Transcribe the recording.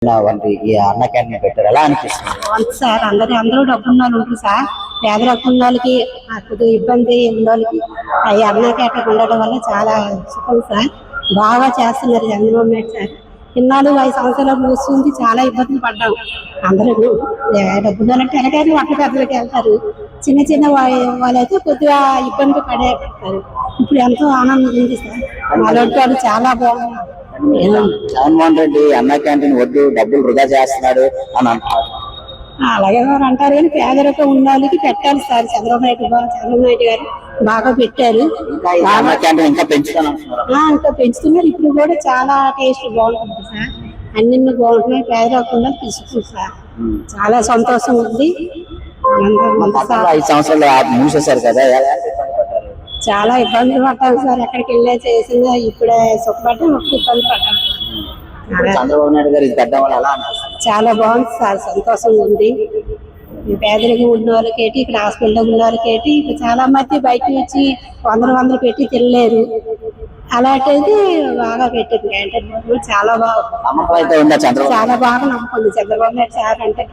వంటి ఈ అన్న క్యాంటీన్ పెట్టారు, ఎలా అనిపిస్తుంది? అవును సార్, అందరూ డబ్బున్న వాళ్ళు ఉంటారు సార్. పేద రకం వాళ్ళకి కొద్దిగా ఇబ్బంది ఉన్న వాళ్ళకి ఈ అన్న క్యాంటీన్ ఉండడం వల్ల చాలా సుఖం సార్. బాగా చేస్తున్నారు చంద్రబాబు నాయుడు సార్. ఇన్నాళ్ళు 5 సంవత్సరాలు వస్తుంది, చాలా ఇబ్బందులు పడ్డాం అందరూ. డబ్బున్న వాళ్ళంటే ఎలాగైనా వంట పెద్దలకి వెళ్తారు, చిన్న చిన్న వాళ్ళైతే కొద్దిగా ఇబ్బంది పడతారు. ఇప్పుడు ఎంతో ఆనందం ఉంది సార్. అలాంటి వాళ్ళు చాలా బాగున్నారు. జగన్మోహన్ రెడ్డి అన్న క్యాంటీన్ వద్దు, డబ్బులు వృధా చేస్తున్నాడు అని అంటారు. అలాగే వారు అంటారు, కానీ పేదరికం ఉన్న వాళ్ళకి పెట్టాలి సార్. చంద్రబాబు నాయుడు గారు బాగా పెట్టారు. అన్న క్యాంటీన్ ఇంకా పెంచుతాను ఇంకా పెంచుతున్నారు. ఇప్పుడు కూడా చాలా టేస్ట్ బాగుంటుంది సార్. అన్ని బాగుంటున్నాయి. పేదరికం తీసుకుంటారు సార్. చాలా సంతోషం ఉంది. 5 సంవత్సరాలు మూసేశారు కదా, చాలా ఇబ్బందులు పడ్డాం సార్. ఎక్కడికి వెళ్ళే చేసిందా ఇప్పుడే సుఖపడ్డా ఒక ఇబ్బంది పడ్డాం. చంద్రబాబు నాయుడు గారు ఇది పెట్టడం వల్ల ఎలా అనిపిస్తుంది? చాలా బాగుంది సార్, సంతోషంగా ఉంది. పేదరికం ఉన్న వాళ్ళకేటి, ఇక్కడ హాస్పిటల్ ఉన్న వాళ్ళకేటి, ఇక్కడ చాలా మంది బయట వచ్చి వందలు పెట్టి తినలేరు. అలాంటిది బాగా పెట్టింది. చాలా బాగా నమ్మకం అయితే ఉందా చంద్రబాబు? చాలా బాగా నమ్మకం ఉంది చంద్రబాబు నాయుడు సార్ అంటే.